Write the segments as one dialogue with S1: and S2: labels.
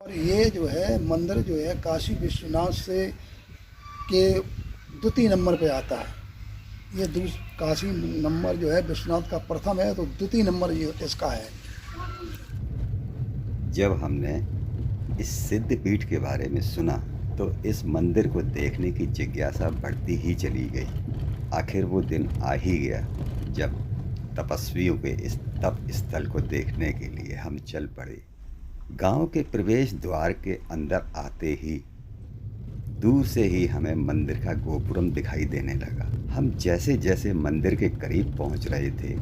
S1: और ये जो है मंदिर जो है काशी विश्वनाथ से के द्वितीय नंबर पे आता है। ये दूस काशी नंबर जो है विश्वनाथ का प्रथम है, तो द्वितीय नंबर ये इसका है।
S2: जब हमने इस सिद्ध पीठ के बारे में सुना तो इस मंदिर को देखने की जिज्ञासा बढ़ती ही चली गई। आखिर वो दिन आ ही गया जब तपस्वियों के इस तप स्थल को देखने के लिए हम चल पड़े। गांव के प्रवेश द्वार के अंदर आते ही दूर से ही हमें मंदिर का गोपुरम दिखाई देने लगा। हम जैसे जैसे मंदिर के करीब पहुंच रहे थे,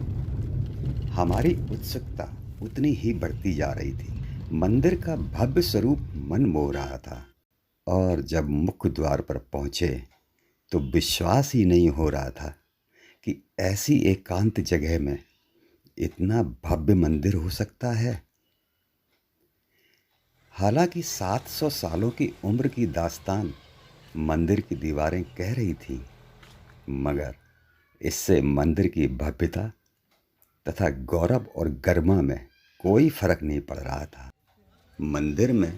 S2: हमारी उत्सुकता उतनी ही बढ़ती जा रही थी। मंदिर का भव्य स्वरूप मन मोह रहा था और जब मुख्य द्वार पर पहुंचे तो विश्वास ही नहीं हो रहा था कि ऐसी एकांत जगह में इतना भव्य मंदिर हो सकता है। हालांकि 700 सालों की उम्र की दास्तान मंदिर की दीवारें कह रही थी, मगर इससे मंदिर की भव्यता तथा गौरव और गरिमा में कोई फर्क नहीं पड़ रहा था। मंदिर में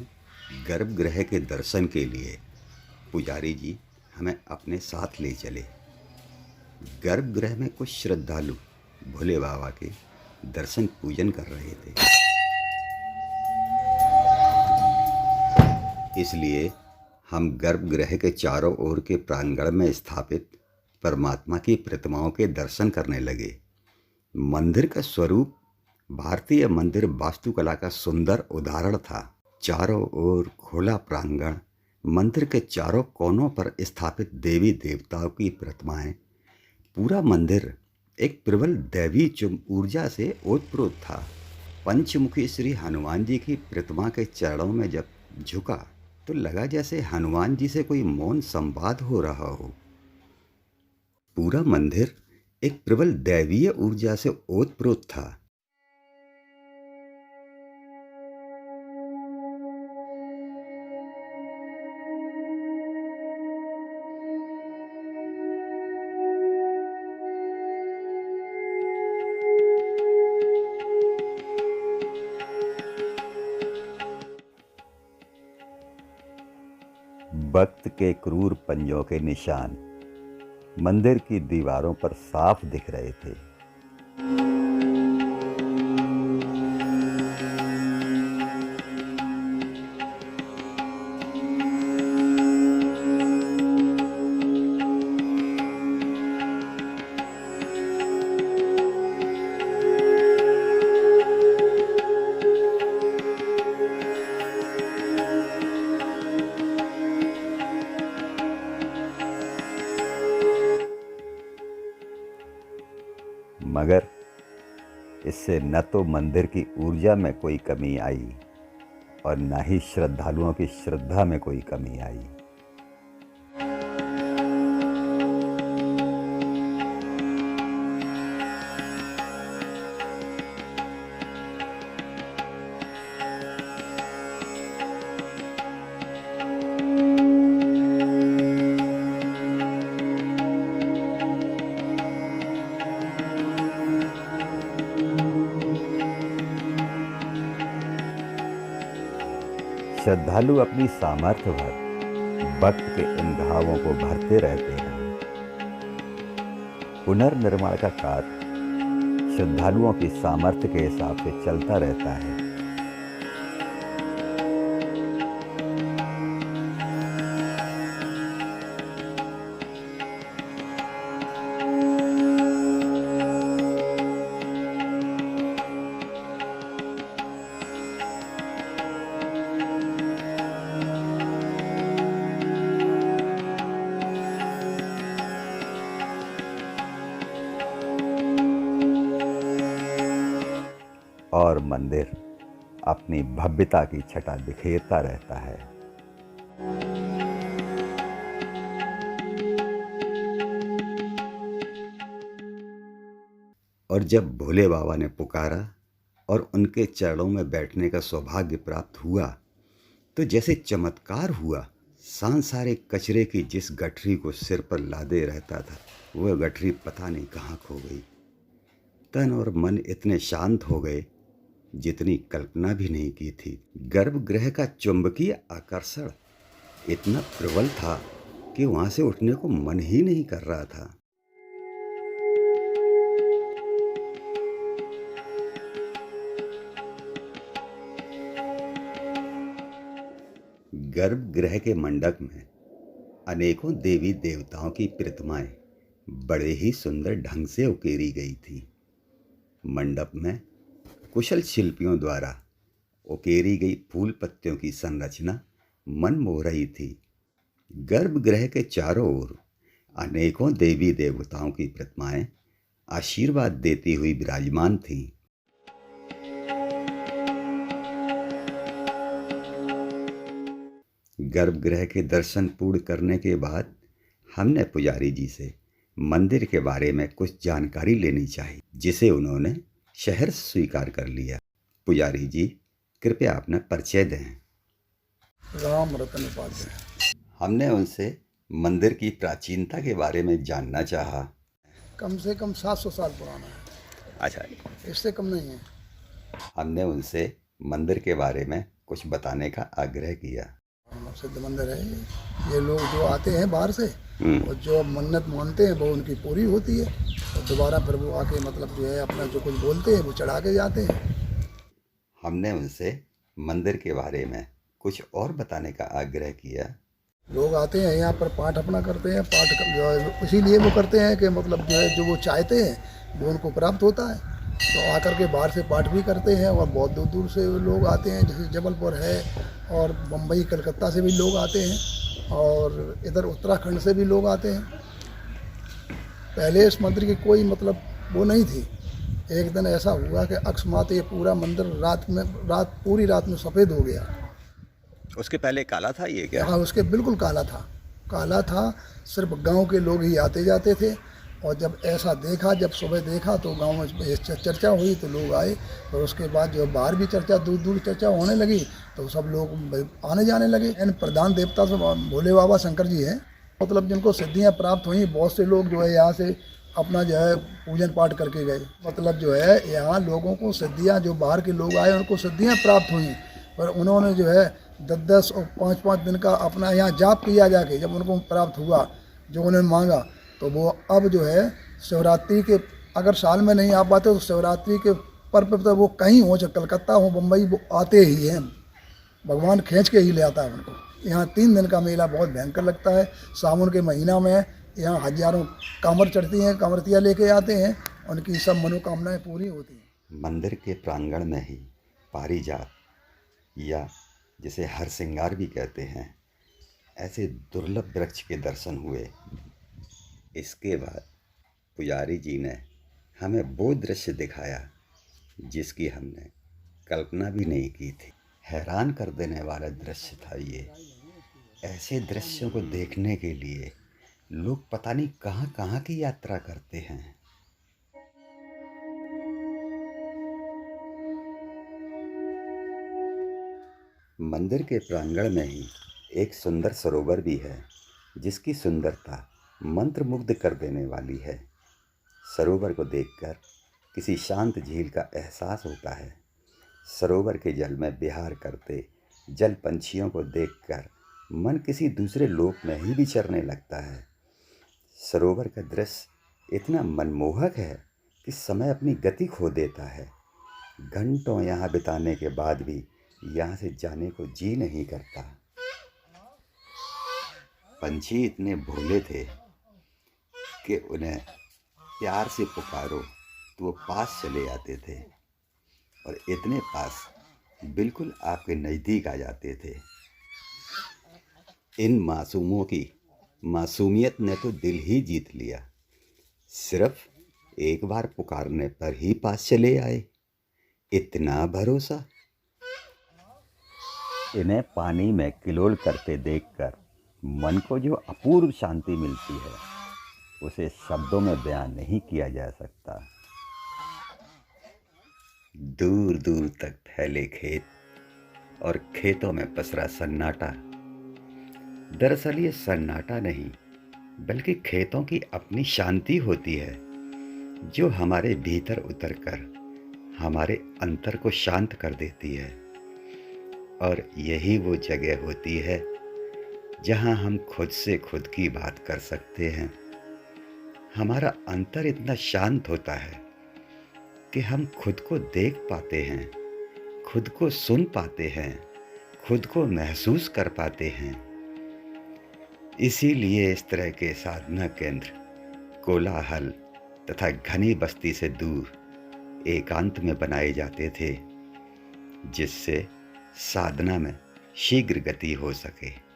S2: गर्भगृह के दर्शन के लिए पुजारी जी हमें अपने साथ ले चले। गर्भगृह में कुछ श्रद्धालु भोले बाबा के दर्शन पूजन कर रहे थे, इसलिए हम गर्भगृह के चारों ओर के प्रांगण में स्थापित परमात्मा की प्रतिमाओं के दर्शन करने लगे। मंदिर का स्वरूप भारतीय मंदिर वास्तुकला का सुंदर उदाहरण था। चारों ओर खुला प्रांगण, मंदिर के चारों कोनों पर स्थापित देवी देवताओं की प्रतिमाएं, पूरा मंदिर एक प्रबल दैवी ऊर्जा से ओतप्रोत था। पंचमुखी श्री हनुमान जी की प्रतिमा के चरणों में जब झुका तो लगा जैसे हनुमान जी से कोई मौन संवाद हो रहा हो। पूरा मंदिर एक प्रबल दैवीय ऊर्जा से ओतप्रोत था। वक्त के क्रूर पंजों के निशान मंदिर की दीवारों पर साफ दिख रहे थे। मगर इससे न तो मंदिर की ऊर्जा में कोई कमी आई और न ही श्रद्धालुओं की श्रद्धा में कोई कमी आई। श्रद्धालु अपनी सामर्थ्य भर भक्त के इन घावों को भरते रहते हैं। पुनर्निर्माण का कार्य श्रद्धालुओं की सामर्थ्य के हिसाब से चलता रहता है। और मंदिर अपनी भव्यता की छटा बिखेरता रहता है। और जब भोले बाबा ने पुकारा और उनके चरणों में बैठने का सौभाग्य प्राप्त हुआ तो जैसे चमत्कार हुआ। सांसारिक कचरे की जिस गठरी को सिर पर लादे रहता था, वह गठरी पता नहीं कहाँ खो गई। तन और मन इतने शांत हो गए जितनी कल्पना भी नहीं की थी। गर्भगृह का चुंबकीय आकर्षण इतना प्रबल था कि वहां से उठने को मन ही नहीं कर रहा था। गर्भगृह के मंडप में अनेकों देवी देवताओं की प्रतिमाएं बड़े ही सुंदर ढंग से उकेरी गई थी। मंडप में कुशल शिल्पियों द्वारा उकेरी गई फूल पत्तियों की संरचना मन मोह रही थी। गर्भगृह के चारों ओर अनेकों देवी देवताओं की प्रतिमाएं आशीर्वाद देती हुई विराजमान थीं। गर्भगृह के दर्शन पूर्ण करने के बाद हमने पुजारी जी से मंदिर के बारे में कुछ जानकारी लेनी चाहिए, जिसे उन्होंने शहर स्वीकार कर लिया। पुजारी जी, कृपया अपना परिचय दें।
S1: राम रतन उपाध्याय।
S2: हमने उनसे मंदिर की प्राचीनता के बारे में जानना चाहा।
S1: कम से कम 700 साल पुराना है।
S2: अच्छा,
S1: इससे कम नहीं है।
S2: हमने उनसे मंदिर के बारे में कुछ बताने का आग्रह किया।
S1: सिद्ध मंदिर है ये। लोग जो आते हैं बाहर से और जो मन्नत मानते हैं वो उनकी पूरी होती है, और दोबारा फिर वो आके मतलब जो है अपना जो कुछ बोलते हैं वो चढ़ा के जाते हैं।
S2: हमने उनसे मंदिर के बारे में कुछ और बताने का आग्रह किया।
S1: लोग आते हैं यहाँ पर पाठ अपना करते हैं। पाठ जो है इसीलिए वो करते हैं कि मतलब जो है जो वो चाहते हैं वो उनको प्राप्त होता है, तो आकर के बाहर से पाठ भी करते हैं। और बहुत दूर दूर से लोग आते हैं, जैसे जबलपुर है और बम्बई कलकत्ता से भी लोग आते हैं, और इधर उत्तराखंड से भी लोग आते हैं। पहले इस मंदिर की कोई मतलब वो नहीं थी। एक दिन ऐसा हुआ कि अकस्मात ये पूरा मंदिर पूरी रात में सफ़ेद हो गया।
S2: उसके पहले काला था ये क्या?
S1: हाँ, उसके बिल्कुल काला था। काला था, सिर्फ गांव के लोग ही आते जाते थे। और जब ऐसा देखा, जब सुबह देखा तो गांव में चर्चा हुई, तो लोग आए। और उसके बाद जो बाहर भी चर्चा, दूर दूर चर्चा होने लगी, तो सब लोग आने जाने लगे। इन प्रधान देवता से भोले बाबा शंकर जी हैं, मतलब जिनको सिद्धियां प्राप्त हुई। बहुत से लोग जो है यहाँ से अपना जो है पूजन पाठ करके गए। मतलब जो है यहाँ लोगों को सिद्धियाँ, जो बाहर के लोग आए उनको सिद्धियाँ प्राप्त हुई, पर उन्होंने जो है 10-10 और 5-5 दिन का अपना यहाँ जाप किया जाके जब उनको प्राप्त हुआ जो उन्होंने मांगा, तो वो अब जो है शिवरात्रि के, अगर साल में नहीं आ पाते तो शिवरात्रि के पर्व पर वो कहीं हो, चाहे कलकत्ता हो बम्बई, वो आते ही हैं। भगवान खींच के ही ले आता है उनको। यहाँ 3 दिन का मेला बहुत भयंकर लगता है। सावन के महीना में यहाँ हजारों कांवर चढ़ती हैं, कांवरतिया लेके आते हैं, उनकी सब मनोकामनाएं पूरी होती हैं।
S2: मंदिर के प्रांगण में ही पारिजात, या जिसे हरसिंगार भी कहते हैं, ऐसे दुर्लभ वृक्ष के दर्शन हुए। इसके बाद पुजारी जी ने हमें वो दृश्य दिखाया जिसकी हमने कल्पना भी नहीं की थी। हैरान कर देने वाला दृश्य था ये। ऐसे दृश्यों को देखने के लिए लोग पता नहीं कहाँ कहाँ की यात्रा करते हैं। मंदिर के प्रांगण में ही एक सुंदर सरोवर भी है, जिसकी सुंदरता मंत्रमुग्ध कर देने वाली है। सरोवर को देखकर किसी शांत झील का एहसास होता है। सरोवर के जल में विहार करते जल पंछियों को देखकर मन किसी दूसरे लोक में ही विचरने लगता है। सरोवर का दृश्य इतना मनमोहक है कि समय अपनी गति खो देता है। घंटों यहाँ बिताने के बाद भी यहाँ से जाने को जी नहीं करता। पंछी इतने भोले थे कि उन्हें प्यार से पुकारो तो वो पास चले आते थे, और इतने पास बिल्कुल आपके नज़दीक आ जाते थे। इन मासूमों की मासूमियत ने तो दिल ही जीत लिया। सिर्फ एक बार पुकारने पर ही पास चले आए। इतना भरोसा। इन्हें पानी में किलोल करते देखकर मन को जो अपूर्व शांति मिलती है, उसे शब्दों में बयान नहीं किया जा सकता। दूर दूर तक फैले खेत और खेतों में पसरा सन्नाटा। दरअसल ये सन्नाटा नहीं, बल्कि खेतों की अपनी शांति होती है, जो हमारे भीतर उतरकर हमारे अंतर को शांत कर देती है। और यही वो जगह होती है जहाँ हम खुद से खुद की बात कर सकते हैं। हमारा अंतर इतना शांत होता है कि हम खुद को देख पाते हैं, खुद को सुन पाते हैं, खुद को महसूस कर पाते हैं। इसीलिए इस तरह के साधना केंद्र कोलाहल तथा घनी बस्ती से दूर एकांत में बनाए जाते थे, जिससे साधना में शीघ्र गति हो सके।